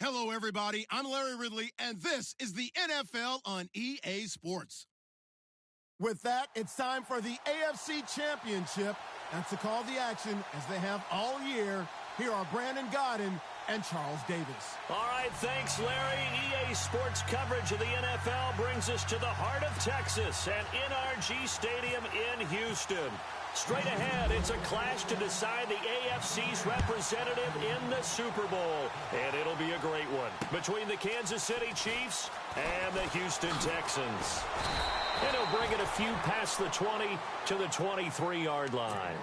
Hello, everybody. I'm Larry Ridley, and this is the NFL on EA Sports. With that, it's time for the AFC Championship. And to call the action, as they have all year, here are Brandon Godden and Charles Davis. All right, thanks, Larry. EA Sports coverage of the NFL brings us to the heart of Texas at NRG Stadium in Houston. Straight ahead, it's a clash to decide the AFC's representative in the Super Bowl. And it'll be a great one between the Kansas City Chiefs and the Houston Texans. And he'll bring it a few past the 20 to the 23-yard line.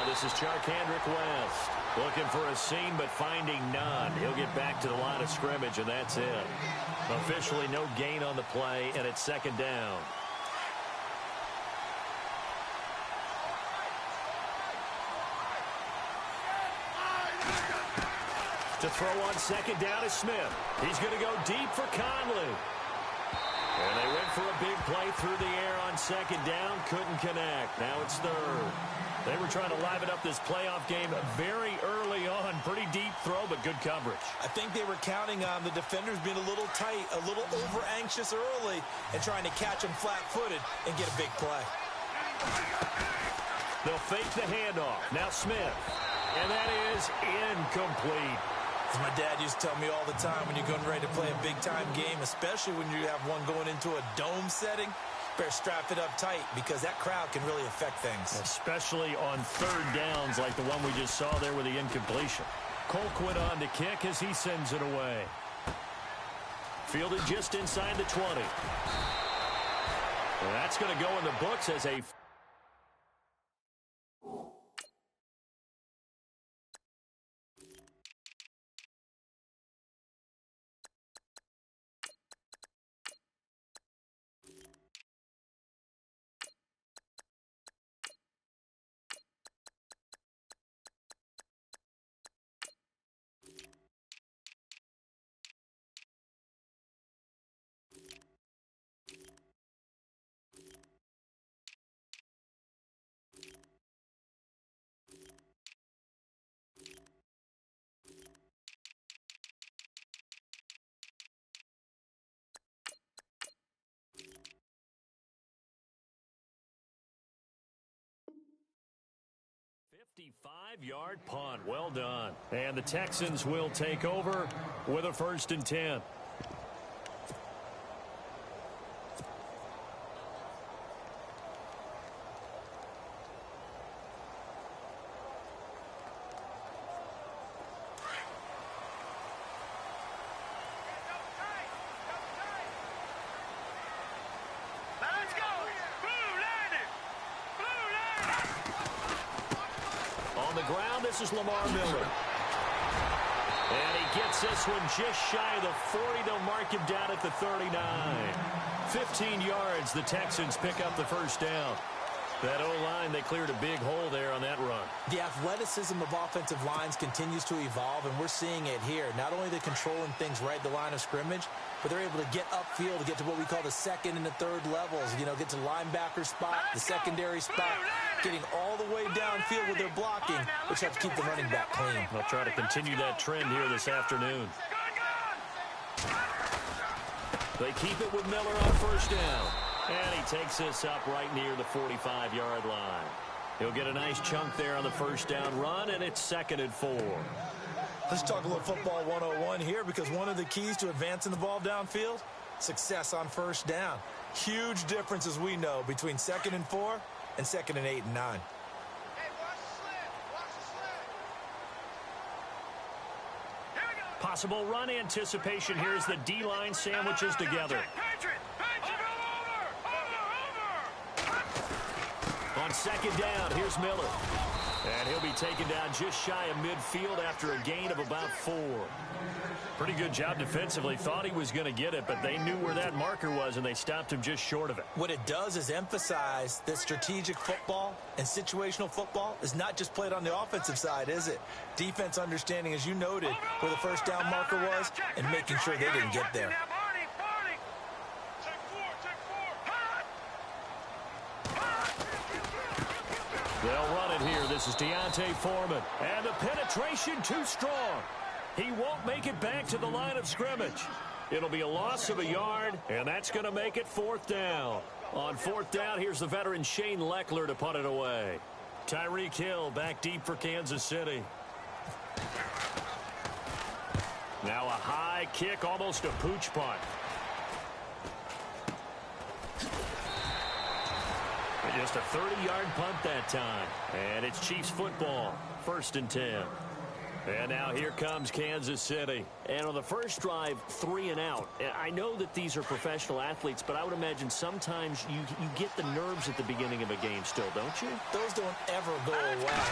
This is Charkandrick West. Looking for a seam, but finding none. He'll get back to the line of scrimmage, and that's it. Officially no gain on the play, and it's second down. To throw on second down is Smith. He's going to go deep for Conley. And they went for a big play through the air on second down. Couldn't connect. Now it's third. They were trying to liven up this playoff game very early on. Pretty deep throw, but good coverage. I think they were counting on the defenders being a little tight, a little over-anxious early, and trying to catch them flat-footed and get a big play. They'll fake the handoff. Now Smith. And that is incomplete. As my dad used to tell me all the time, when you're getting ready to play a big-time game, especially when you have one going into a dome setting, better strap it up tight because that crowd can really affect things. Especially on third downs like the one we just saw there with the incompletion. Colquitt on to kick as he sends it away. Fielded just inside the 20. And that's going to go in the books as a... Five-yard punt. Well done. And the Texans will take over with a 1st and 10. This is Lamar Miller. And he gets this one just shy of the 40. They'll mark him down at the 39. 15 yards. The Texans pick up the 1st down. That O-line, they cleared a big hole there on that run. The athleticism of offensive lines continues to evolve, and we're seeing it here. Not only are they controlling things right at the line of scrimmage, but they're able to get upfield to get to what we call the 2nd and the 3rd levels. You know, get to the linebacker spot, the secondary spot, getting all the way downfield with their blocking, which helps keep the running back clean. They'll try to continue that trend here this afternoon. They keep it with Miller on 1st down. And he takes this up right near the 45-yard line. He'll get a nice chunk there on the 1st down run, and it's 2nd and 4. Let's talk a little football 101 here, because one of the keys to advancing the ball downfield, success on 1st down. Huge difference, as we know, between 2nd and 4 and 2nd and 8 and 9. Possible run anticipation here as the D-line sandwiches together. On 2nd down, here's Miller. And he'll be taken down just shy of midfield after a gain of about 4. Pretty good job defensively. Thought he was going to get it, but they knew where that marker was, and they stopped him just short of it. What it does is emphasize that strategic football and situational football is not just played on the offensive side, is it? Defense understanding, as you noted, where the first down marker was and making sure they didn't get there. They'll run it here. This is Deontay Foreman. And the penetration too strong. He won't make it back to the line of scrimmage. It'll be a loss of a yard, and that's going to make it 4th down. On 4th down, here's the veteran Shane Leckler to punt it away. Tyreek Hill back deep for Kansas City. Now a high kick, almost a pooch punt. Just a 30-yard punt that time. And it's Chiefs football, 1st and 10. And now here comes Kansas City. And on the first drive, 3 and out. I know that these are professional athletes, but I would imagine sometimes you get the nerves at the beginning of a game still, don't you? Those don't ever go away.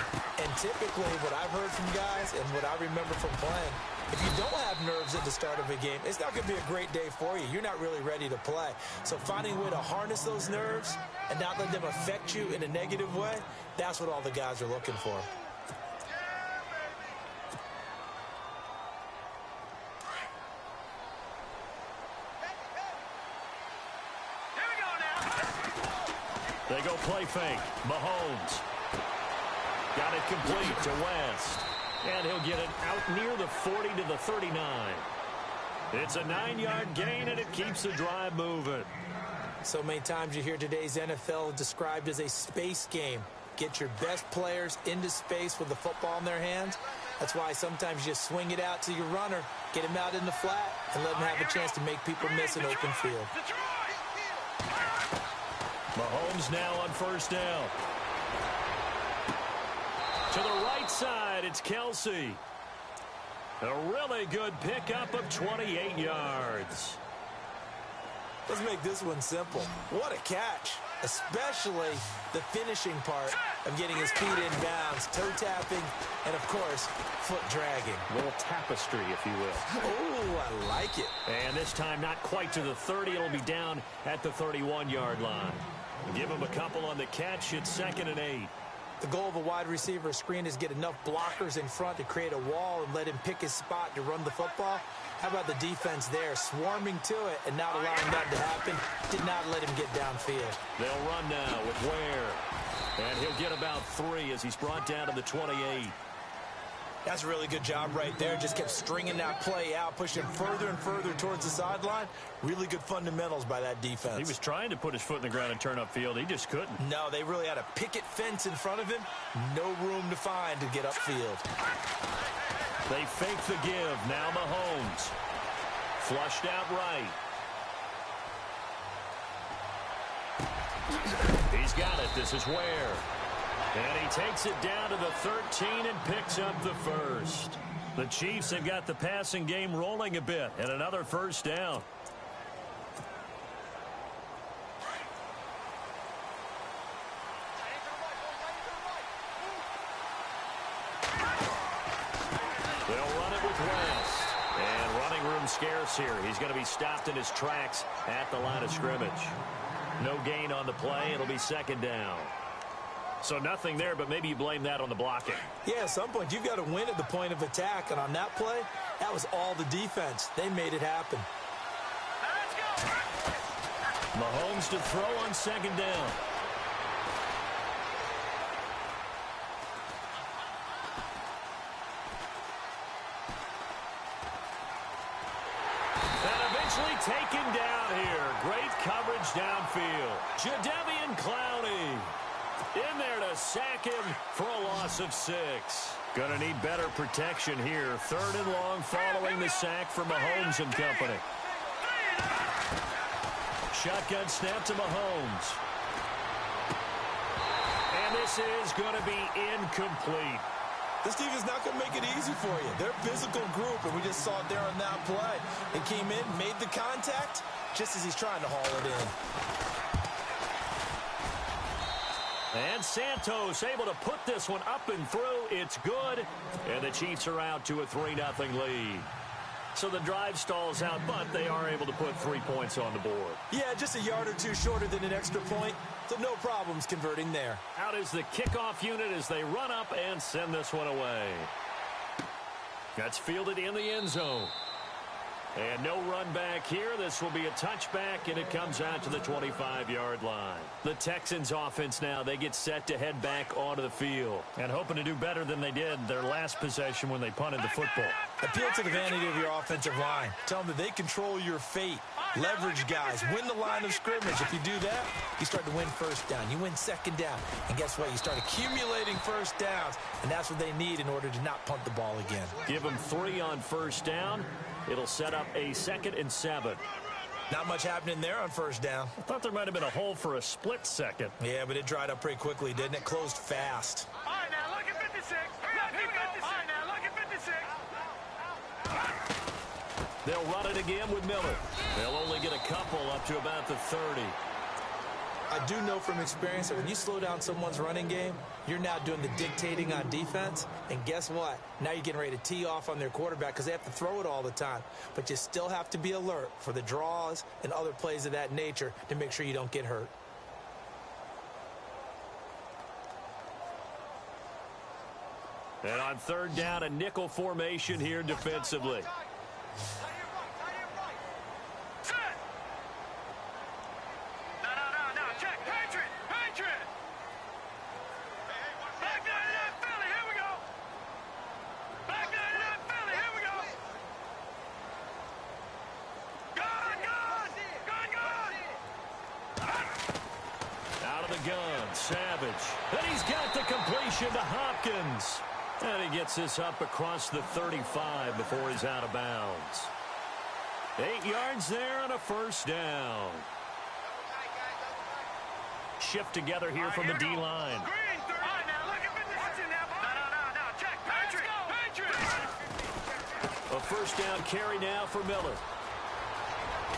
And typically what I've heard from guys and what I remember from playing, if you don't have nerves at the start of a game, it's not going to be a great day for you. You're not really ready to play. So finding a way to harness those nerves and not let them affect you in a negative way, that's what all the guys are looking for. They go play fake. Mahomes. Got it complete to West. And he'll get it out near the 40 to the 39. It's a 9-yard gain, and it keeps the drive moving. So many times you hear today's NFL described as a space game. Get your best players into space with the football in their hands. That's why sometimes you just swing it out to your runner, get him out in the flat, and let him have a chance to make people miss an open field. Mahomes now on 1st down. To the right side, it's Kelsey. A really good pickup of 28 yards. Let's make this one simple. What a catch, especially the finishing part of getting his feet in bounds, toe tapping, and, of course, foot dragging. A little tapestry, if you will. Oh, I like it. And this time not quite to the 30. It'll be down at the 31-yard line. Give him a couple on the catch. It's 2nd and 8. The goal of a wide receiver screen is get enough blockers in front to create a wall and let him pick his spot to run the football. How about the defense there, swarming to it and not allowing that to happen? Did not let him get downfield. They'll run now with Ware. And he'll get about 3 as he's brought down to the 28. That's a really good job right there. Just kept stringing that play out, pushing further and further towards the sideline. Really good fundamentals by that defense. He was trying to put his foot in the ground and turn upfield. He just couldn't. No, they really had a picket fence in front of him. No room to find to get upfield. They fake the give. Now Mahomes. Flushed out right. He's got it. This is Ware. And he takes it down to the 13 and picks up the 1st. The Chiefs have got the passing game rolling a bit, and another 1st down. They'll run it with West. And running room scarce here. He's going to be stopped in his tracks at the line of scrimmage. No gain on the play. It'll be 2nd down. So nothing there, but maybe you blame that on the blocking. Yeah, at some point you've got to win at the point of attack, and on that play, that was all the defense. They made it happen. Mahomes to throw on 2nd down. And eventually taken down here. Great coverage downfield. Jadeveon Clowney in there to sack him for a loss of 6. Gonna need better protection here. 3rd and long following the sack for Mahomes and company. Shotgun snap to Mahomes. And this is going to be incomplete. This team is not going to make it easy for you. They're a physical group, and we just saw it there on that play. They came in, made the contact, just as he's trying to haul it in. And Santos able to put this one up and through. It's good. And the Chiefs are out to a 3-0 lead. So the drive stalls out, but they are able to put 3 points on the board. Yeah, just a yard or two shorter than an extra point. So no problems converting there. Out is the kickoff unit as they run up and send this one away. That's fielded in the end zone. And no run back here. This will be a touchback, and it comes out to the 25-yard line. The Texans offense now, they get set to head back onto the field. And hoping to do better than they did their last possession when they punted the football. Appeal to the vanity of your offensive line. Tell them that they control your fate. Leverage guys. Win the line of scrimmage. If you do that, you start to win first down. You win second down. And guess what? You start accumulating first downs. And that's what they need in order to not punt the ball again. Give them 3 on first down. It'll set up a 2nd and 7. Not much happening there on first down. I thought there might have been a hole for a split second. Yeah, but it dried up pretty quickly, didn't it? Closed fast. All right, now look at 56. All right, now look at 56. They'll run it again with Miller. They'll only get a couple up to about the 30. I do know from experience that when you slow down someone's running game, you're now doing the dictating on defense. And guess what? Now you're getting ready to tee off on their quarterback because they have to throw it all the time. But you still have to be alert for the draws and other plays of that nature to make sure you don't get hurt. And on 3rd down, a nickel formation here defensively. And he's got the completion to Hopkins. And he gets this up across the 35 before he's out of bounds. 8 yards there on a first down. Shift together here from the D-line. A first down carry now for Miller.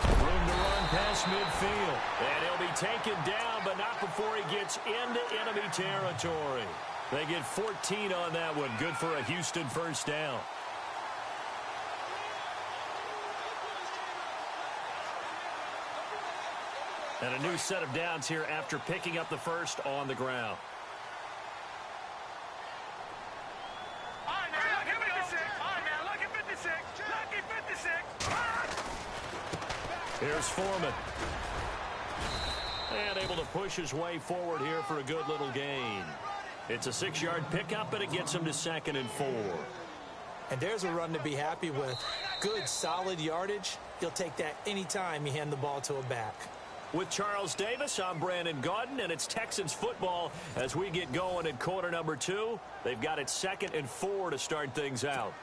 Room to run past midfield. And he'll be taken down, but not before he gets into enemy territory. They get 14 on that one. Good for a Houston first down. And a new set of downs here after picking up the first on the ground. Here's Foreman. And able to push his way forward here for a good little gain. It's a 6-yard pickup, and it gets him to 2nd and 4. And there's a run to be happy with. Good, solid yardage. You'll take that anytime you hand the ball to a back. With Charles Davis, I'm Brandon Gaudin, and it's Texans football as we get going in quarter number 2. They've got it 2nd and 4 to start things out.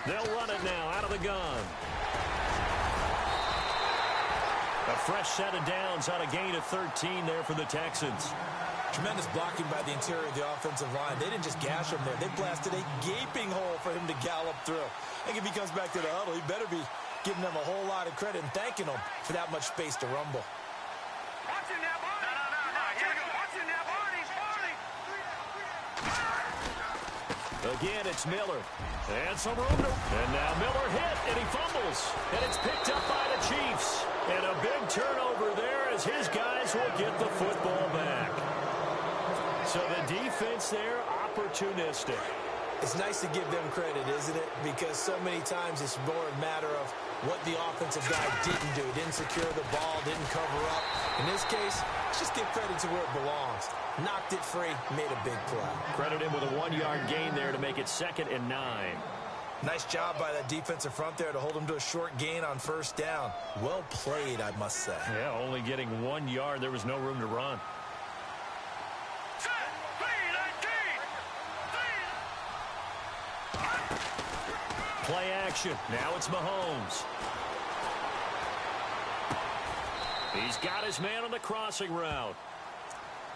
They'll run it now out of the gun. A fresh set of downs on a gain of 13 there for the Texans. Tremendous blocking by the interior of the offensive line. They didn't just gash him there. They blasted a gaping hole for him to gallop through. I think if he comes back to the huddle, he better be giving them a whole lot of credit and thanking them for that much space to rumble. Again, it's Miller. And some room to... And now Miller hit, and he fumbles. And it's picked up by the Chiefs. And a big turnover there as his guys will get the football back. So the defense there, opportunistic. It's nice to give them credit, isn't it? Because so many times it's more a matter of what the offensive guy didn't do. Didn't secure the ball, didn't cover up. In this case, let's just give credit to where it belongs. Knocked it free, made a big play. Credit him with a 1-yard gain there to make it 2nd and 9. Nice job by that defensive front there to hold him to a short gain on first down. Well played, I must say. Yeah, only getting 1 yard. There was no room to run. Play action. Now it's Mahomes. He's got his man on the crossing route.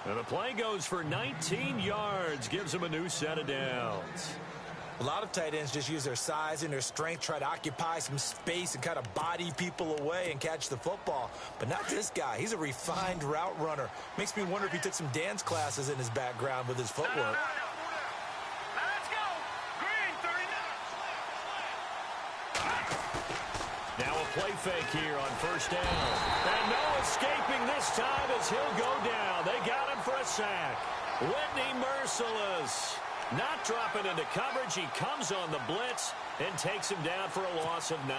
And the play goes for 19 yards, gives him a new set of downs. A lot of tight ends just use their size and their strength, try to occupy some space and kind of body people away and catch the football. But not this guy. He's a refined route runner. Makes me wonder if he took some dance classes in his background with his footwork. Let's go. Green, 39. Now a play fake here on first down. And no escaping this time as he'll go down. They got him for a sack. Whitney merciless. Not dropping into coverage. He comes on the blitz and takes him down for a loss of 9.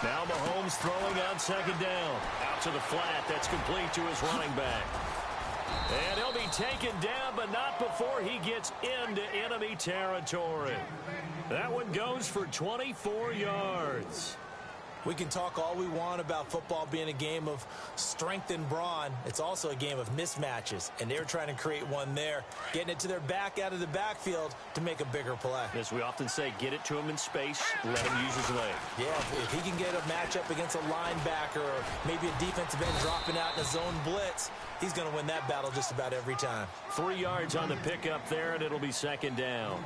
Now Mahomes throwing on second down. Out to the flat. That's complete to his running back. And he'll be taken down, but not before he gets into enemy territory. That one goes for 24 yards. We can talk all we want about football being a game of strength and brawn. It's also a game of mismatches, and they're trying to create one there, getting it to their back out of the backfield to make a bigger play. As we often say, get it to him in space, let him use his leg. Yeah, if he can get a matchup against a linebacker or maybe a defensive end dropping out in a zone blitz, he's going to win that battle just about every time. 3 yards on the pickup there, and it'll be second down.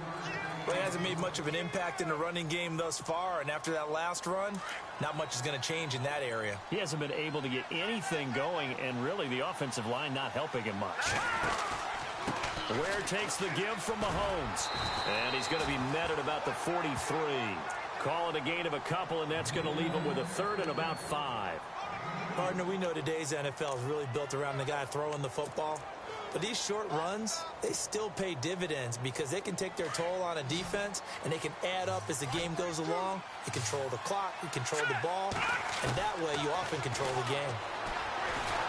Well, he hasn't made much of an impact in the running game thus far, and after that last run, not much is going to change in that area. He hasn't been able to get anything going, and really the offensive line not helping him much. Ware takes the give from Mahomes, and he's going to be met at about the 43. Call it a gain of a couple, and that's going to leave him with a third and about 5. Partner, we know today's NFL is really built around the guy throwing the football. But these short runs, they still pay dividends because they can take their toll on a defense, and they can add up as the game goes along. You control the clock, you control the ball, and that way you often control the game.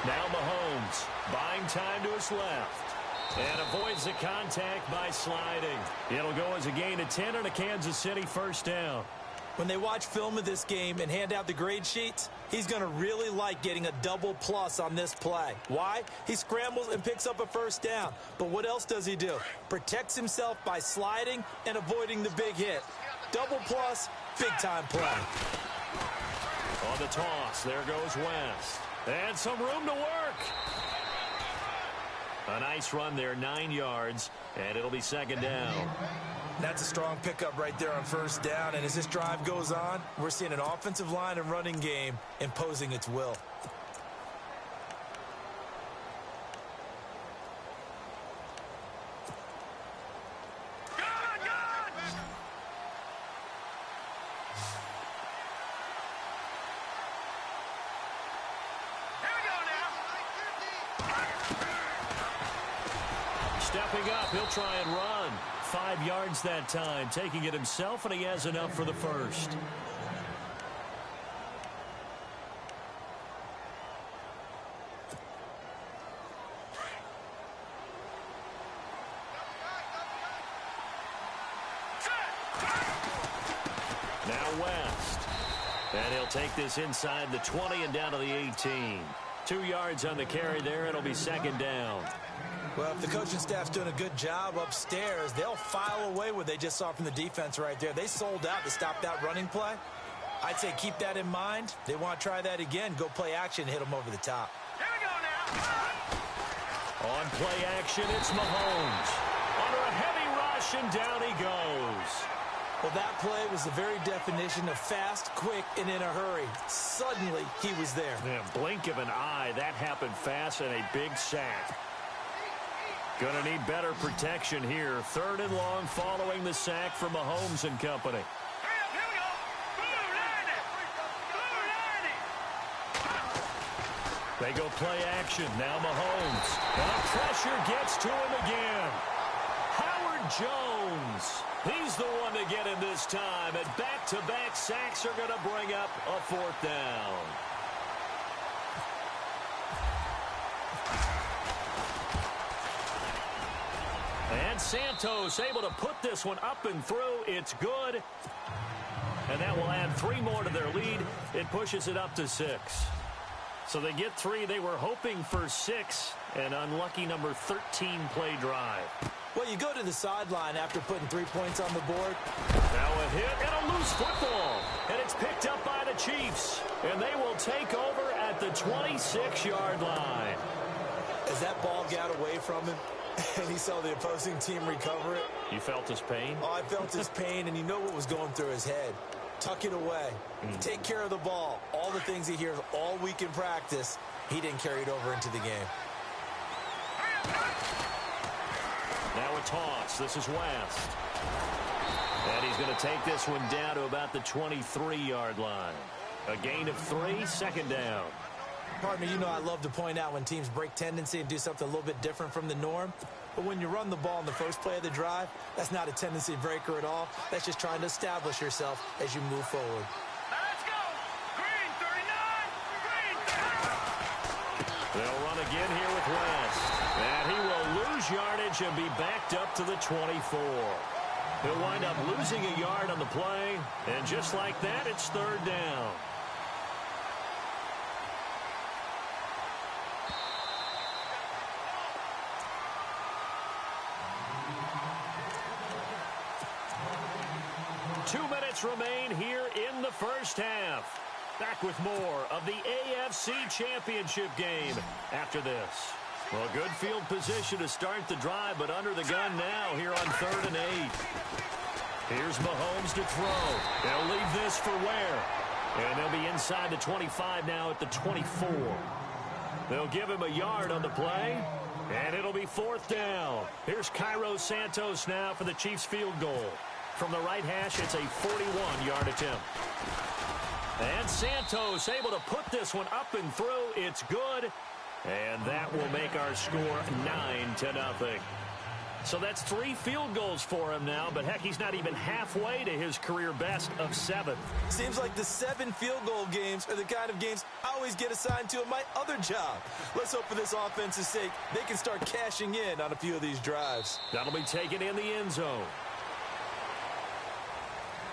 Now Mahomes buying time to his left and avoids the contact by sliding. It'll go as a gain of 10 and a Kansas City first down. When they watch film of this game and hand out the grade sheets, he's going to really like getting a double plus on this play. Why? He scrambles and picks up a first down. But what else does he do? Protects himself by sliding and avoiding the big hit. Double plus, big-time play. On the toss, there goes West. And some room to work. A nice run there, 9 yards, and it'll be second down. That's a strong pickup right there on first down, and as this drive goes on, we're seeing an offensive line and running game imposing its will. Stepping up, he'll try and run. 5 yards that time, taking it himself, and he has enough for the first. Now West. And he'll take this inside the 20 and down to the 18. 2 yards on the carry there. It'll be second down. Well, if the coaching staff's doing a good job upstairs, they'll file away what they just saw from the defense right there. They sold out to stop that running play. I'd say keep that in mind. They want to try that again. Go play action, hit them over the top. Here we go now. On play action, it's Mahomes. Under a heavy rush, and down he goes. Well, that play was the very definition of fast, quick, and in a hurry. Suddenly, he was there. Man, blink of an eye, that happened fast, and a big sack. Going to need better protection here. 3rd and long following the sack from Mahomes and company. Hurry up, here we go. Blue 90. They go play action. Now Mahomes. And pressure gets to him again. Howard Jones. He's the one to get him this time. And back-to-back sacks are going to bring up a 4th down. And Santos able to put this one up and through. It's good. And that will add 3 more to their lead. It pushes it up to 6. So they get 3. They were hoping for 6. An unlucky number 13 play drive. Well, you go to the sideline after putting 3 points on the board. Now a hit and a loose football. And it's picked up by the Chiefs. And they will take over at the 26-yard line. As that ball got away from him and he saw the opposing team recover it. You felt his pain? Oh, I felt his pain, and you know what was going through his head. Tuck it away. Take care of the ball. All the things he hears all week in practice, he didn't carry it over into the game. Now a toss. This is West. And he's going to take this one down to about the 23-yard line. A gain of 3, second down. Partner, you know I love to point out when teams break tendency and do something a little bit different from the norm. But when you run the ball in the first play of the drive, that's not a tendency breaker at all. That's just trying to establish yourself as you move forward. Let's go! Green 39! Green 39! They'll run again here with West. And he will lose yardage and be backed up to the 24. He'll wind up losing a yard on the play. And just like that, it's third down. Two minutes remain here in the first half. Back with more of the AFC Championship game after this. Well, good field position to start the drive, but under the gun now here on 3rd and 8. Here's Mahomes to throw. They'll leave this for Ware. And they'll be inside the 25 now at the 24. They'll give him a yard on the play, and it'll be 4th down. Here's Cairo Santos now for the Chiefs field goal. From the right hash, it's a 41-yard attempt. And Santos able to put this one up and through. It's good. And that will make our score 9-0. So that's 3 field goals for him now. But, heck, he's not even halfway to his career best of 7. Seems like the 7 field goal games are the kind of games I always get assigned to in my other job. Let's hope for this offense's sake they can start cashing in on a few of these drives. That'll be taken in the end zone.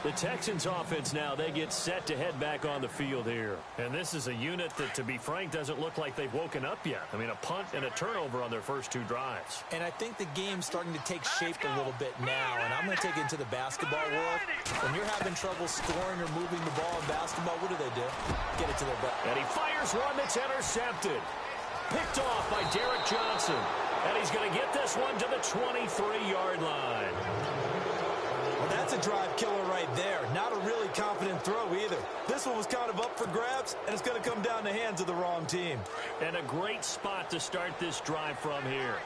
The Texans offense now, they get set to head back on the field here. And this is a unit that, to be frank, doesn't look like they've woken up yet. I mean, a punt and a turnover on their first 2 drives. And I think the game's starting to take shape a little bit now. And I'm going to take it into the basketball world. When you're having trouble scoring or moving the ball in basketball, what do? Get it to their back. And he fires one that's intercepted. Picked off by Derek Johnson. And he's going to get this one to the 23-yard line. Well, that's a drive killer right there. Not a really confident throw either. This one was kind of up for grabs, and it's going to come down the hands of the wrong team. And a great spot to start this drive from here.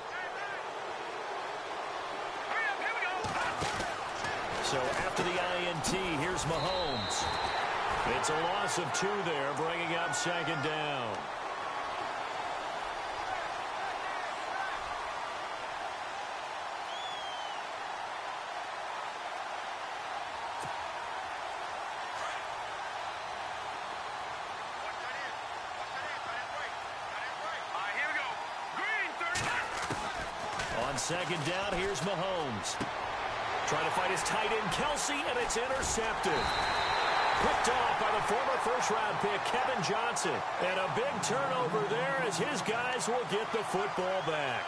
So after the INT, here's Mahomes. It's a loss of 2 there, bringing up second down. Second down, here's Mahomes. Trying to fight his tight end, Kelsey, and it's intercepted. Picked off by the former first-round pick, Kevin Johnson. And a big turnover there as his guys will get the football back.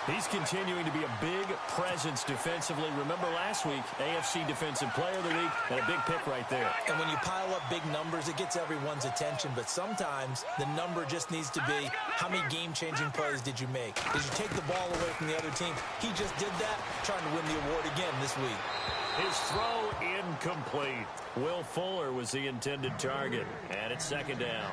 He's continuing to be a big presence defensively. Remember last week, AFC Defensive Player of the Week, and a big pick right there. And when you pile up big numbers, it gets everyone's attention. But sometimes the number just needs to be, how many game-changing plays did you make? Did you take the ball away from the other team? He just did that, trying to win the award again this week. His throw incomplete. Will Fuller was the intended target, and it's second down.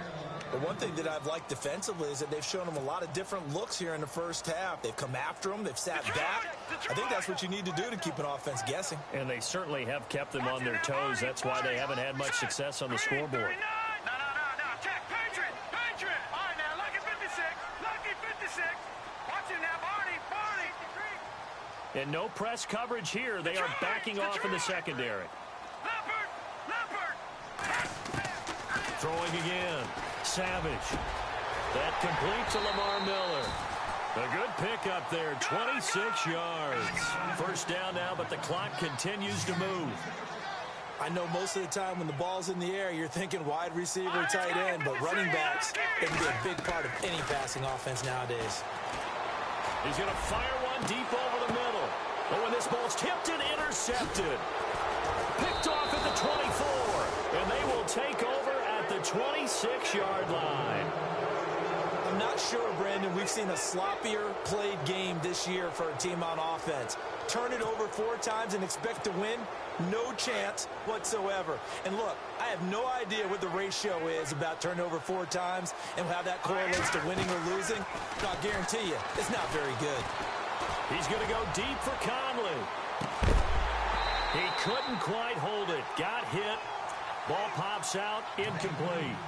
But one thing that I've liked defensively is that they've shown him a lot of different looks here in the first half. They've come after him. They've sat back. I think that's what you need to do to keep an offense guessing. And they certainly have kept them on their toes. That's why they haven't had much success on the scoreboard. No. Check. Patriot. All right, now, lucky 56. Lucky 56. Watch it now, Barney. And no press coverage here. They are backing off in the secondary. Leopard. Throwing again. Savage. That complete to Lamar Miller. A good pickup there, 26 yards. First down now, but the clock continues to move. I know most of the time when the ball's in the air, you're thinking wide receiver, tight end, but running backs, they can be a big part of any passing offense nowadays. He's going to fire one deep over the middle. Oh, and this ball's tipped and intercepted. Picked off at the 24, and they will take over at the 26-yard line. I'm not sure, Brandon, we've seen a sloppier played game this year for a team on offense. Turn it over 4 times and expect to win? No chance whatsoever. And look, I have no idea what the ratio is about turning over 4 times and how that correlates to winning or losing. But I'll guarantee you, it's not very good. He's going to go deep for Conley. He couldn't quite hold it. Got hit. Ball pops out. Incomplete.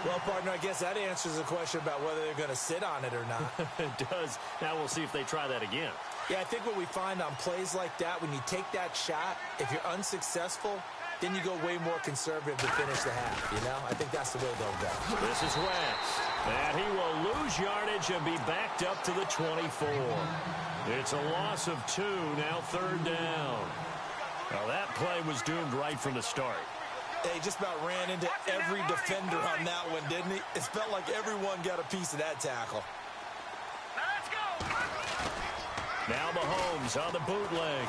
Well, partner, I guess that answers the question about whether they're going to sit on it or not. It does. Now we'll see if they try that again. Yeah, I think what we find on plays like that, when you take that shot, if you're unsuccessful, then you go way more conservative to finish the half, you know? I think that's the way they'll go. This is Wentz. And he will lose yardage and be backed up to the 24. It's a loss of 2, now 3rd down. Well, that play was doomed right from the start. He just about ran into every defender on that one, didn't he? It felt like everyone got a piece of that tackle. Now let's go. Now Mahomes on the bootleg.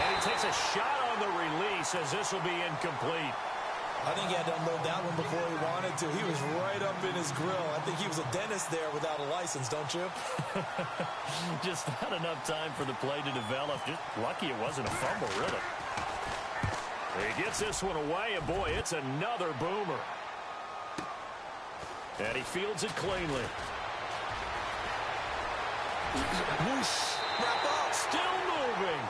And he takes a shot on the release as this will be incomplete. I think he had to unload that one before he wanted to. He was right up in his grill. I think he was a dentist there without a license, don't you? Just not enough time for the play to develop. Just lucky it wasn't a fumble, really. He gets this one away, and boy, it's another boomer. And he fields it cleanly. Whoosh! Wrap up! Still moving.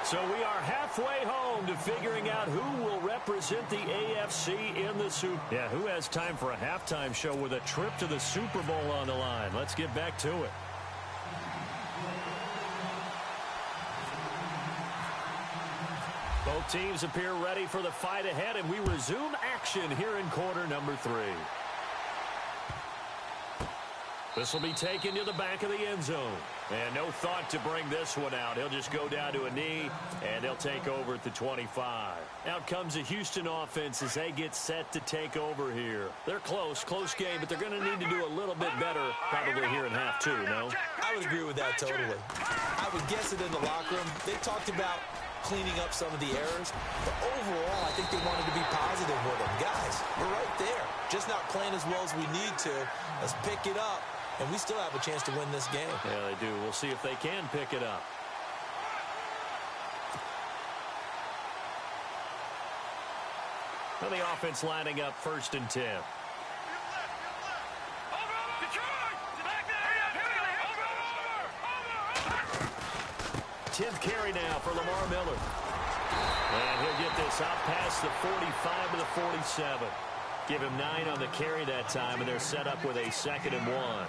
So we are halfway home to figuring out who will represent the AFC in the Super Bowl. Yeah, who has time for a halftime show with a trip to the Super Bowl on the line? Let's get back to it. Both teams appear ready for the fight ahead, and we resume action here in quarter number 3. This will be taken to the back of the end zone. And no thought to bring this one out. He'll just go down to a knee, and they'll take over at the 25. Out comes the Houston offense as they get set to take over here. They're close game, but they're going to need to do a little bit better probably here in half 2, no? I would agree with that totally. I would guess it in the locker room. They talked about cleaning up some of the errors, but overall, I think they wanted to be positive with them. Guys, we're right there. Just not playing as well as we need to. Let's pick it up. And we still have a chance to win this game. Yeah, they do. We'll see if they can pick it up. Well, the offense lining up 1st and 10. 10th carry now for Lamar Miller. And he'll get this out past the 45 to the 47. Give him 9 on the carry that time, and they're set up with a 2nd and 1.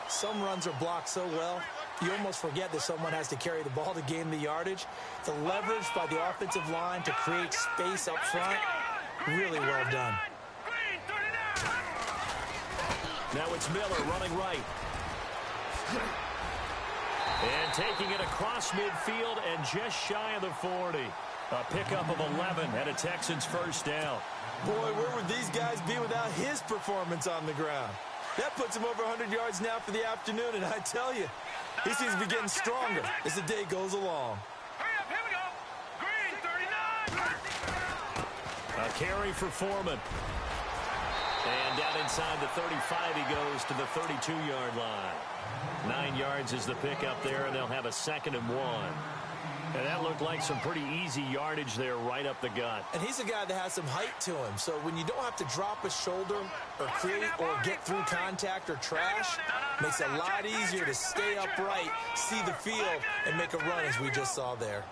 Some runs are blocked so well, you almost forget that someone has to carry the ball to gain the yardage. The leverage by the offensive line to create space up front, really well done. Now it's Miller running right. And taking it across midfield and just shy of the 40. A pickup of 11 and a Texans 1st down. Boy, where would these guys be without his performance on the ground? That puts him over 100 yards now for the afternoon, and I tell you, he seems to be getting stronger as the day goes along. Hurry up, here we go. Green, 39. A carry for Foreman. And down inside the 35, he goes to the 32-yard line. 9 yards is the pickup there, and they'll have a 2nd and 1. And that looked like some pretty easy yardage there right up the gut. And he's a guy that has some height to him. So when you don't have to drop a shoulder or create or get through contact or trash, makes it a lot easier to stay upright, see the field, and make a run as we just saw there.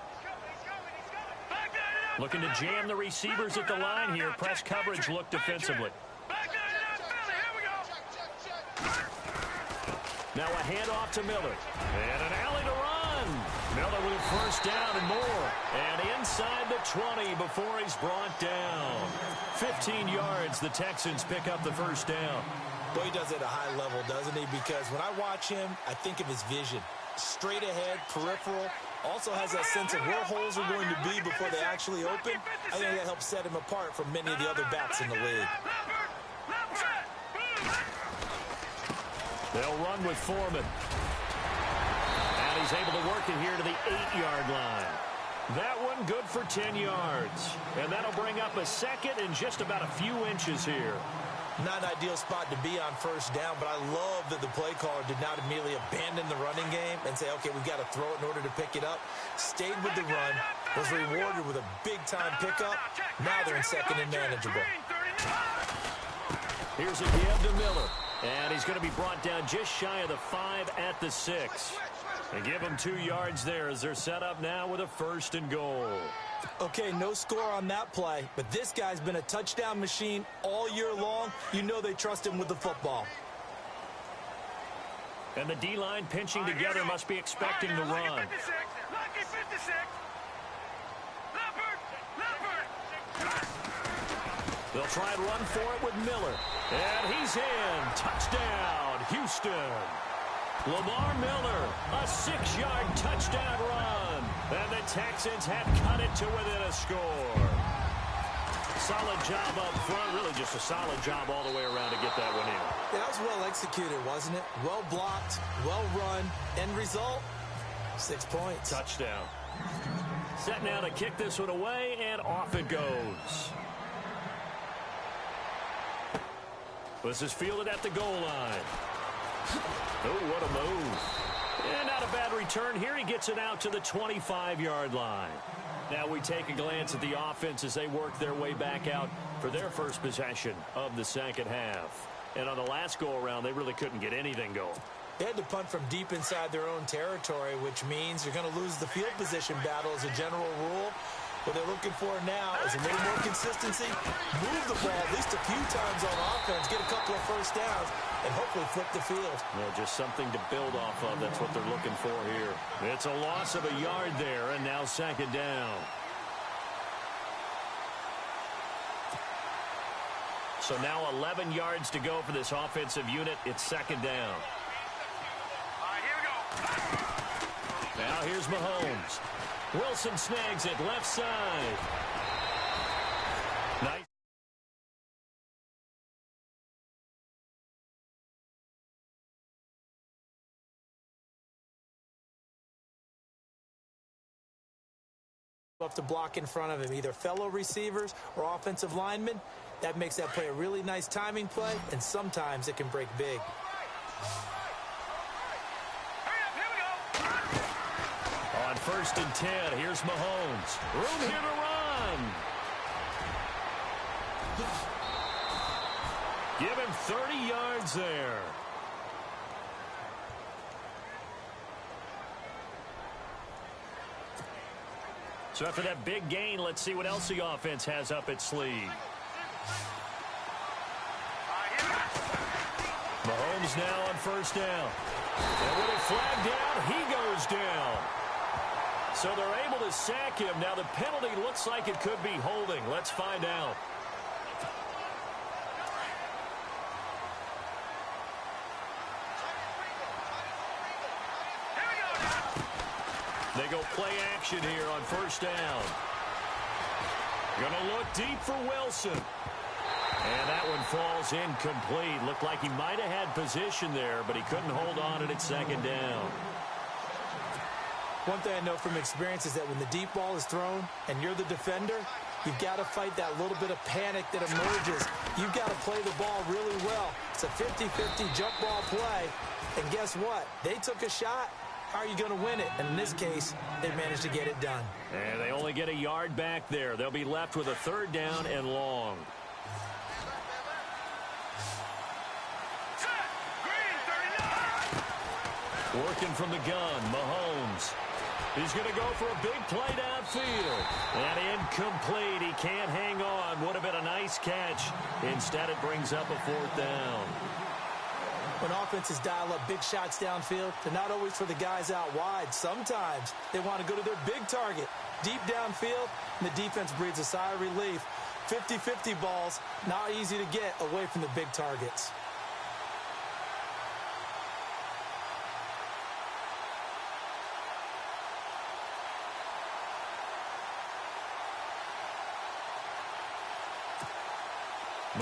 Looking to jam the receivers at the line here. Press coverage look defensively. Now a handoff to Miller. And an alley to run. Miller with a 1st down and more. And inside the 20 before he's brought down. 15 yards, the Texans pick up the 1st down. Boy, he does it at a high level, doesn't he? Because when I watch him, I think of his vision. Straight ahead, peripheral, Also has that sense of where holes are going to be before they actually open. I think that helps set him apart from many of the other backs in the league. They'll run with Foreman. And he's able to work it here to the 8-yard line. That one good for 10 yards. And that'll bring up a second and just about a few inches here. Not an ideal spot to be on first down, but I love that the play caller did not immediately abandon the running game and say, okay, we've got to throw it in order to pick it up. Stayed with the run, was rewarded with a big-time pickup. Now they're in second and manageable. Here's a give to Miller. And he's going to be brought down just shy of the 5 at the 6. They give him 2 yards there as they're set up now with a 1st and goal. Okay, no score on that play, but this guy's been a touchdown machine all year long. You know they trust him with the football. And the D-line pinching together must be expecting the run. They'll try and run for it with Miller. And he's in. Touchdown, Houston. Lamar Miller, a 6-yard touchdown run. And the Texans have cut it to within a score. Solid job up front. Really just a solid job all the way around to get that one in. Yeah, that was well executed, wasn't it? Well blocked, well run. End result, 6 points. Touchdown. Set now to kick this one away, and off it goes. This is fielded at the goal line. Oh, what a move. And not a bad return here. He gets it out to the 25-yard line. Now we take a glance at the offense as they work their way back out for their first possession of the second half. And on the last go-around, they really couldn't get anything going. They had to punt from deep inside their own territory, which means you're going to lose the field position battle as a general rule. What they're looking for now is a little more consistency, move the ball at least a few times on offense, get a couple of first downs, and hopefully flip the field. Yeah, just something to build off of. That's what they're looking for here. It's a loss of a yard there, and now second down. So now 11 yards to go for this offensive unit. It's second down. All right, here we go. Now here's Mahomes. Wilson snags it left side. Nice. Up to block in front of him, either fellow receivers or offensive linemen. That makes that play a really nice timing play, and sometimes it can break big. On 1st and 10, here's Mahomes. Room here to run. Give him 30 yards there. So after that big gain, let's see what else the offense has up its sleeve. Mahomes now on 1st down. And with it flagged down, he goes down. So they're able to sack him. Now the penalty looks like it could be holding. Let's find out. They go play action here on 1st down. Gonna look deep for Wilson. And that one falls incomplete. Looked like he might have had position there, but he couldn't hold on, and it's second down. One thing I know from experience is that when the deep ball is thrown and you're the defender, you've got to fight that little bit of panic that emerges. You've got to play the ball really well. It's a 50-50 jump ball play. And guess what? They took a shot. How are you going to win it? And in this case, they managed to get it done. And they only get a yard back there. They'll be left with a 3rd down and long. Working from the gun, Mahomes. He's going to go for a big play downfield. And incomplete. He can't hang on. Would have been a nice catch. Instead, it brings up a 4th down. When offenses dial up big shots downfield, they're not always for the guys out wide. Sometimes they want to go to their big target, deep downfield, and the defense breathes a sigh of relief. 50-50 balls, not easy to get away from the big targets.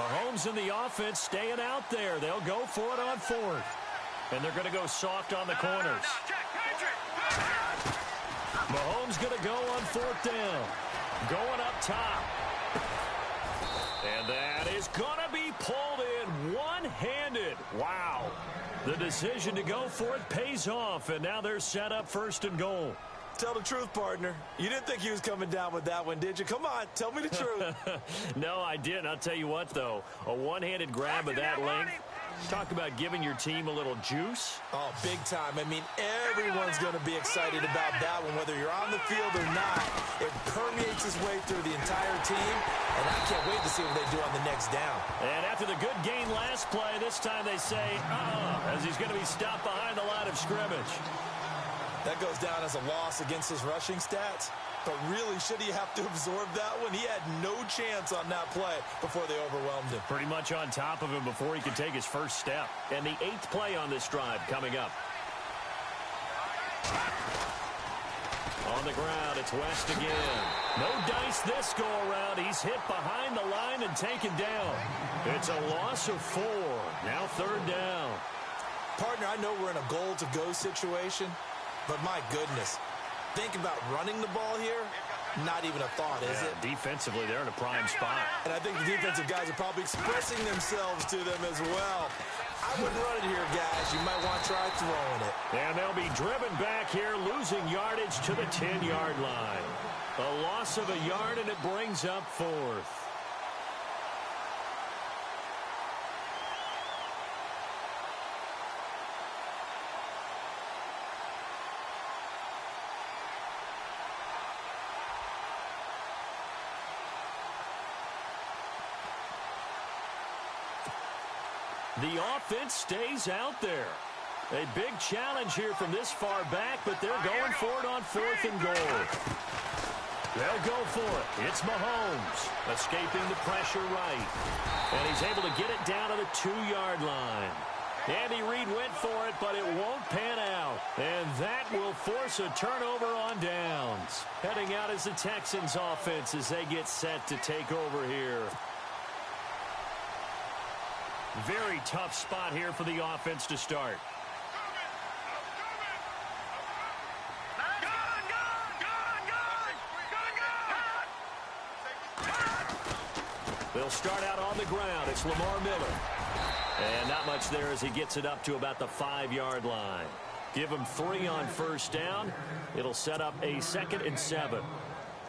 Mahomes and the offense staying out there. They'll go for it on fourth. And they're going to go soft on the corners. Mahomes going to go on fourth down. Going up top. And that is going to be pulled in one-handed. Wow. The decision to go for it pays off, and now they're set up first and goal. Tell the truth, partner. You didn't think he was coming down with that one, did you? Come on, tell me the truth. No, I didn't. I'll tell you what, though. A one-handed grab of that length. Talk about giving your team a little juice. Oh, big time. I mean, everyone's going to be excited about that one, whether you're on the field or not. It permeates its way through the entire team, and I can't wait to see what they do on the next down. And after the good gain last play, this time they say, as he's going to be stopped behind the line of scrimmage. That goes down as a loss against his rushing stats. But really, should he have to absorb that one? He had no chance on that play before they overwhelmed him. Pretty much on top of him before he could take his first step. And the 8th play on this drive coming up. On the ground, it's West again. No dice this go-around. He's hit behind the line and taken down. It's a loss of 4. Now 3rd down. Partner, I know we're in a goal-to-go situation, but my goodness. Think about running the ball here. Not even a thought, is it? Defensively, they're in a prime spot. And I think the defensive guys are probably expressing themselves to them as well. I wouldn't run it here, guys. You might want to try throwing it. And they'll be driven back here, losing yardage to the 10-yard line. A loss of a yard, and it brings up 4th. The offense stays out there. A big challenge here from this far back, but they're going for it on 4th and goal. They'll go for it. It's Mahomes escaping the pressure right. And he's able to get it down to the 2-yard line. Andy Reid went for it, but it won't pan out. And that will force a turnover on downs. Heading out is the Texans offense as they get set to take over here. Very tough spot here for the offense to start. They'll start out on the ground. It's Lamar Miller. And not much there as he gets it up to about the 5-yard line. Give him 3 on first down. It'll set up a 2nd and 7.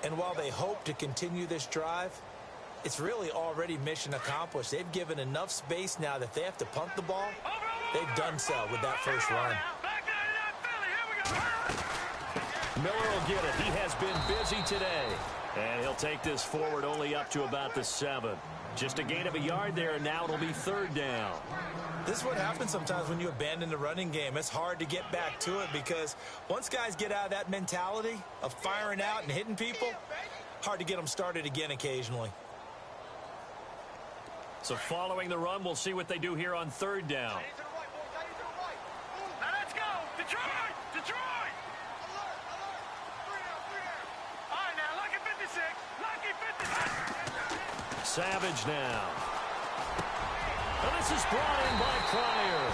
And while they hope to continue this drive, it's really already mission accomplished. They've given enough space now that they have to punt the ball. They've done so with that first run. Miller will get it. He has been busy today. And he'll take this forward only up to about the 7. Just a gain of a yard there, and now it'll be 3rd down. This is what happens sometimes when you abandon the running game. It's hard to get back to it because once guys get out of that mentality of firing out and hitting people, hard to get them started again occasionally. So following the run, we'll see what they do here on 3rd down. Now let's go. Detroit! Detroit! All right, now, lucky 56. Lucky 56. Savage now. And this is brought in by Pryor.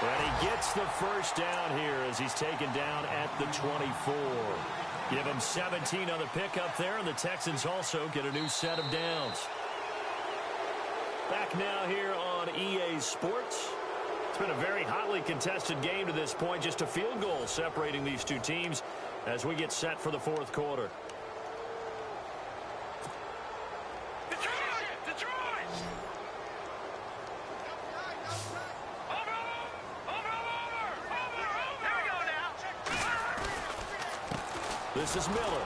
And he gets the first down here as he's taken down at the 24. Give him 17 on the pickup there, and the Texans also get a new set of downs. Back now here on EA Sports. It's been a very hotly contested game to this point. Just a field goal separating these two teams as we get set for the 4th quarter. Detroit! Detroit! Over! Here we go now. This is Miller.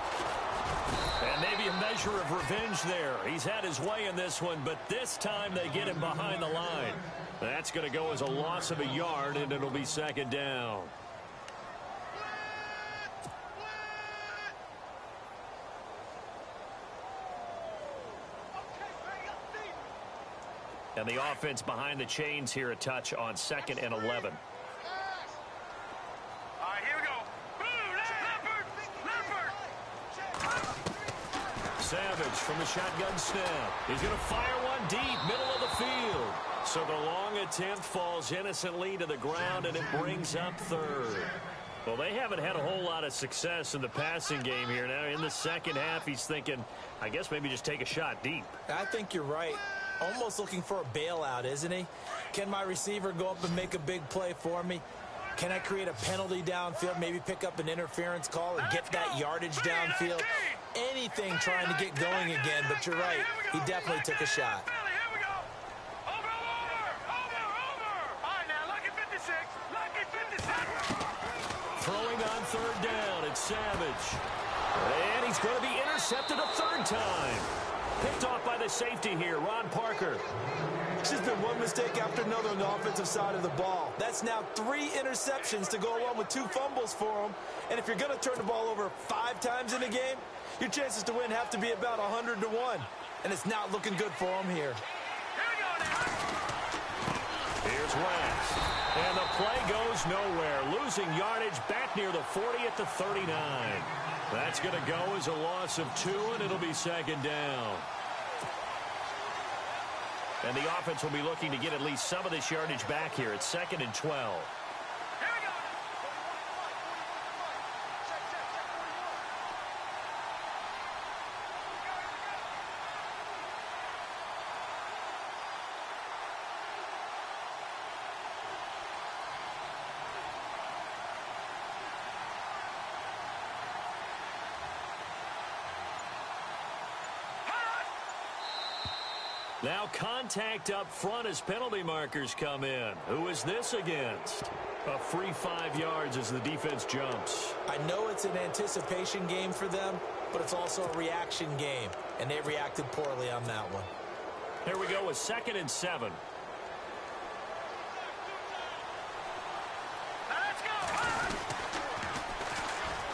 And maybe a measure of revenge there. He's had his way in this one, but this time they get him behind the line. That's going to go as a loss of a yard, and it'll be 2nd down. And the offense behind the chains here a touch on 2nd and 11. All right, here we go. Leopard! Savage from the shotgun snap. He's going to fire one deep, middle of the field. So the long attempt falls innocently to the ground, and it brings up third. Well, they haven't had a whole lot of success in the passing game here. Now, in the second half, he's thinking, I guess maybe just take a shot deep. I think you're right. Almost looking for a bailout, isn't he? Can my receiver go up and make a big play for me? Can I create a penalty downfield, maybe pick up an interference call and get that yardage downfield? Anything trying to get going again, but you're right. He definitely took a shot. Throwing on third down, it's Savage. And he's going to be intercepted a third time. Picked off by the safety here, Ron Parker. It's just been one mistake after another on the offensive side of the ball. That's now 3 interceptions to go along with 2 fumbles for him. And if you're going to turn the ball over 5 times in a game, your chances to win have to be about 100 to 1. And it's not looking good for him here. Here's West. And the play goes nowhere. Losing yardage back near the 40 at the 39. That's going to go as a loss of 2, and it'll be second down. And the offense will be looking to get at least some of this yardage back here. It's 2nd and 12. Now contact up front as penalty markers come in. Who is this against? A free 5 yards as the defense jumps. I know it's an anticipation game for them, but it's also a reaction game, and they reacted poorly on that one. Here we go with 2nd and 7.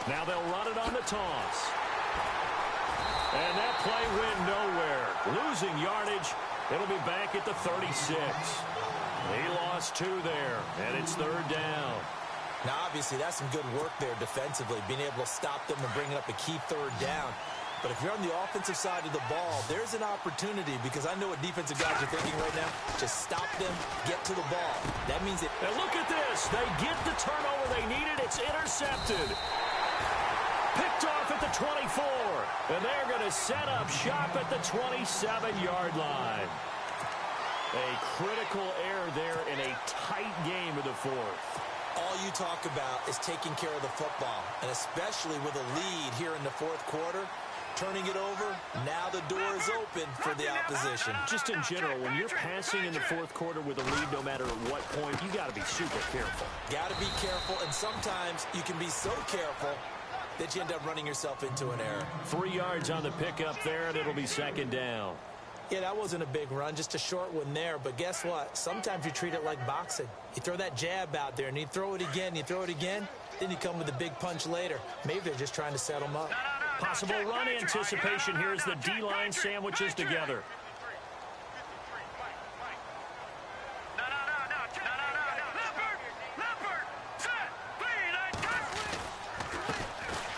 Now they'll run it on the toss. And that play went nowhere. Losing yardage. It'll be back at the 36. He lost 2 there, and it's third down. Now, obviously, that's some good work there defensively, being able to stop them and bring up a key third down. But if you're on the offensive side of the ball, there's an opportunity, because I know what defensive guys are thinking right now. Just stop them, get to the ball. That means that... And look at this. They get the turnover they needed. It's intercepted. Picked off at the 24. And they're going to set up shop at the 27-yard line. A critical error there in a tight game of the 4th. All you talk about is taking care of the football, and especially with a lead here in the 4th quarter, turning it over, now the door is open for the opposition. Just in general, when you're passing in the 4th quarter with a lead, no matter at what point, you got to be super careful. Got to be careful, and sometimes you can be so careful that you end up running yourself into an error. 3 yards on the pickup there, and it'll be second down. Yeah, that wasn't a big run, just a short one there. But guess what? Sometimes you treat it like boxing. You throw that jab out there, and you throw it again, then you come with a big punch later. Maybe they're just trying to set them up. Possible run anticipation here as the D-line sandwiches together.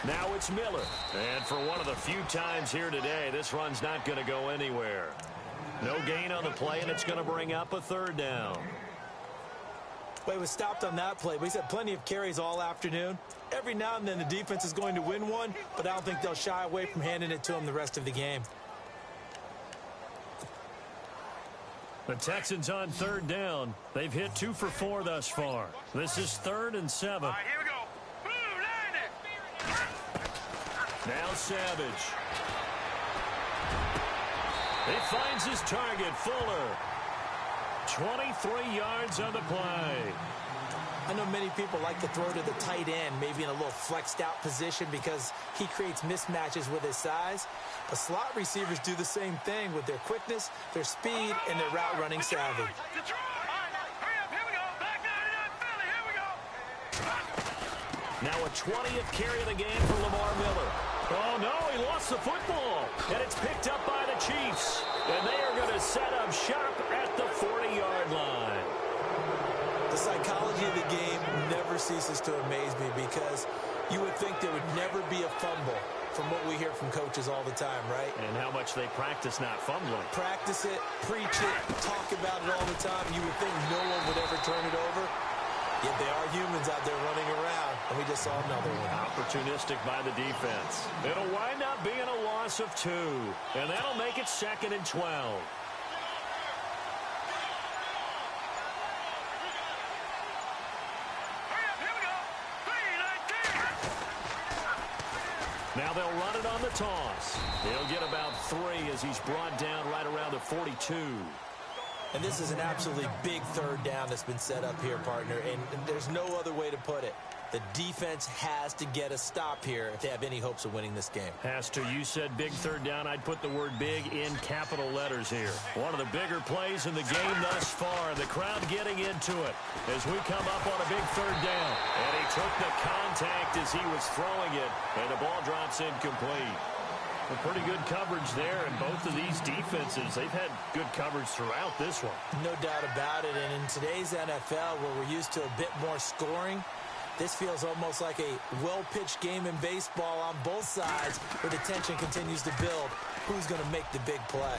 Now it's Miller. And for one of the few times here today, this run's not going to go anywhere. No gain on the play, and it's going to bring up a third down. Well, he was stopped on that play, but he's had plenty of carries all afternoon. Every now and then the defense is going to win one, but I don't think they'll shy away from handing it to him the rest of the game. The Texans on third down. They've hit 2 for 4 thus far. This is 3rd and 7. All right, here we go. Now Savage. He finds his target, Fuller. 23 yards on the play. I know many people like to throw to the tight end, maybe in a little flexed out position because he creates mismatches with his size. But slot receivers do the same thing with their quickness, their speed, and their route running savvy. Now a 20th carry of the game for Lamar Miller. Oh, no, he lost the football. And it's picked up by the Chiefs. And they are going to set up shop at the 40-yard line. The psychology of the game never ceases to amaze me because you would think there would never be a fumble from what we hear from coaches all the time, right? And how much they practice not fumbling. Practice it, preach it, talk about it all the time. You would think no one would ever turn it over. Yet they are humans out there running around, and we just saw another one. Opportunistic by the defense. It'll wind up being a loss of 2, and that'll make it 2nd and 12. Now they'll run it on the toss. He'll get about 3 as he's brought down right around the 42. And this is an absolutely big third down that's been set up here, partner, and there's no other way to put it. The defense has to get a stop here if they have any hopes of winning this game. Has to. You said big third down. I'd put the word big in capital letters here. One of the bigger plays in the game thus far. The crowd getting into it as we come up on a big third down. And he took the contact as he was throwing it, and the ball drops incomplete. A pretty good coverage there, and both of these defenses, they've had good coverage throughout this one. No doubt about it, and in today's NFL, where we're used to a bit more scoring, this feels almost like a well-pitched game in baseball on both sides, where the tension continues to build. Who's going to make the big play?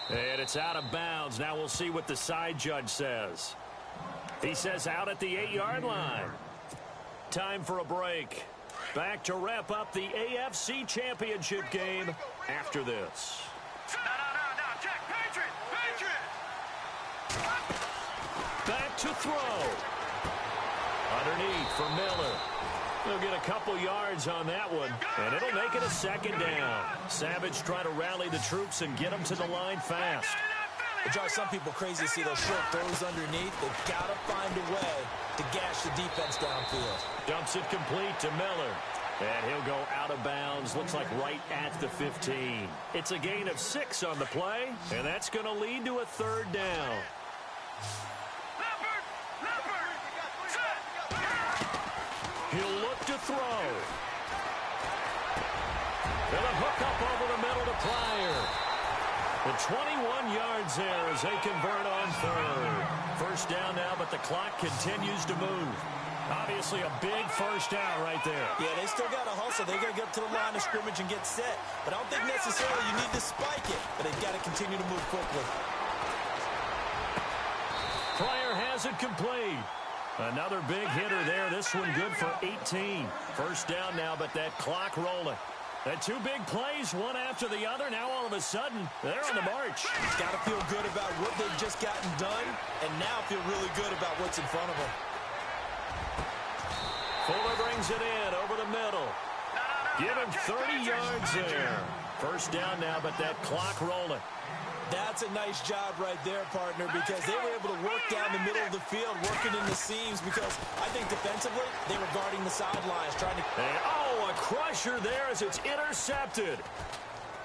And it's out of bounds. Now we'll see what the side judge says. He says out at the 8-yard line. Time for a break. Back to wrap up the AFC Championship game after this. No, check. Patriot! Back to throw. Underneath for Miller. He'll get a couple yards on that one, and it'll make it a 2nd down. Savage trying to rally the troops and get them to the line fast. It drives some people crazy to see those short throws underneath. They've got to find a way to gash the defense downfield. Dumps it complete to Miller. And he'll go out of bounds, looks like right at the 15. It's a gain of 6 on the play, and that's going to lead to a 3rd down. He'll look to throw. And a hook up over the middle to Pryor. The 21 yards there as they convert on 3rd. 1st down now, but the clock continues to move. Obviously a big 1st down right there. Yeah, they still got to hustle. They got to get to the line of scrimmage and get set. But I don't think necessarily you need to spike it. But they've got to continue to move quickly. Pryor has it complete. Another big hitter there. This one good for 18. 1st down now, but that clock rolling. And 2 big plays, one after the other. Now all of a sudden, they're on the march. Got to feel good about what they've just gotten done, and now feel really good about what's in front of them. Fuller brings it in over the middle. Give him 30 yards there. 1st down now, but that clock rolling. That's a nice job right there, partner, because they were able to work down the middle of the field, working in the seams, because I think defensively, they were guarding the sidelines, trying to... And, a crusher there as it's intercepted.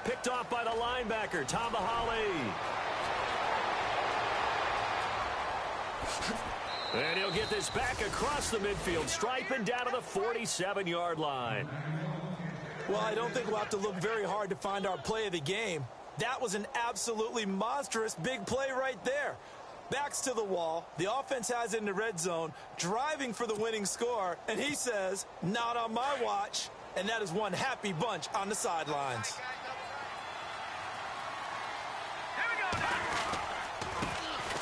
Picked off by the linebacker, Tamahali. And he'll get this back across the midfield stripe and down to the 47-yard line. Well, I don't think we'll have to look very hard to find our play of the game. That was an absolutely monstrous big play right there. Backs to the wall. The offense has it in the red zone, driving for the winning score. And he says, not on my watch. And that is one happy bunch on the sidelines.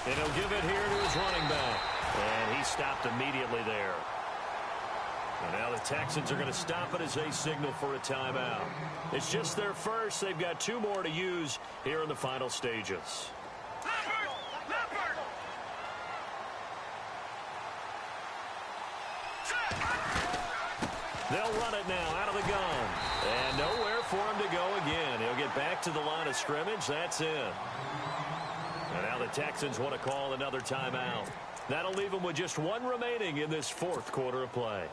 And he'll give it here to his running back. And he stopped immediately there. And now the Texans are going to stop it as they signal for a timeout. It's just their first. They've got 2 more to use here in the final stages. They'll run it now out of the gun. And nowhere for him to go again. He'll get back to the line of scrimmage. That's it. And now the Texans want to call another timeout. That'll leave them with just 1 remaining in this 4th quarter of play.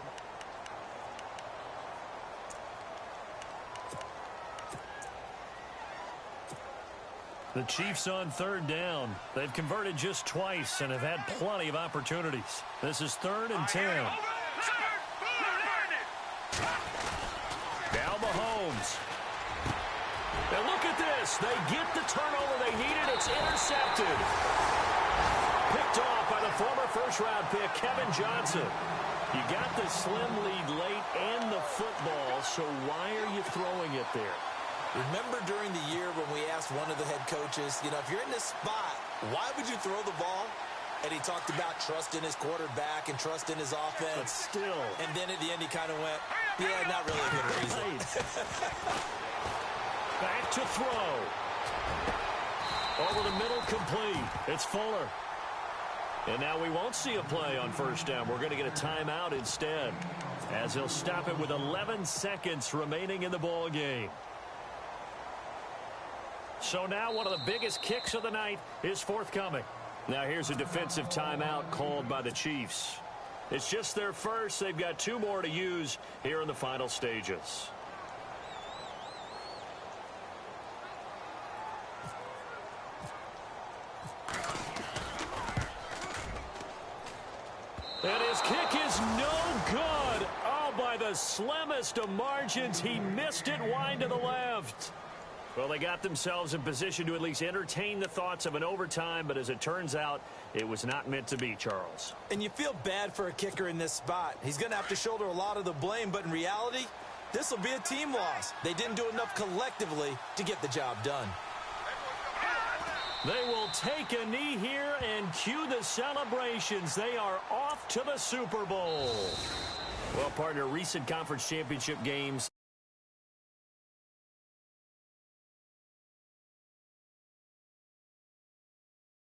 The Chiefs on 3rd down. They've converted just twice and have had plenty of opportunities. This is 3rd and 10. Now Mahomes. And look at this. They get the turnover they needed. It's intercepted. Picked off by the former 1st-round pick, Kevin Johnson. You got the slim lead late and the football, so why are you throwing it there? Remember during the year when we asked one of the head coaches, if you're in this spot, why would you throw the ball? And he talked about trust in his quarterback and trust in his offense. But still. And then at the end he kind of went, yeah, not really a good reason. Back to throw. Over the middle, complete. It's Fuller. And now we won't see a play on first down. We're going to get a timeout instead, as he'll stop it with 11 seconds remaining in the ball game. So now one of the biggest kicks of the night is forthcoming. Now here's a defensive timeout called by the Chiefs. It's just their first. They've got 2 more to use here in the final stages. And his kick is no good. Oh, by the slimmest of margins, he missed it wide to the left. Well, they got themselves in position to at least entertain the thoughts of an overtime, but as it turns out, it was not meant to be, Charles. And you feel bad for a kicker in this spot. He's going to have to shoulder a lot of the blame, but in reality, this will be a team loss. They didn't do enough collectively to get the job done. They will take a knee here and cue the celebrations. They are off to the Super Bowl. Well, partner, recent conference championship games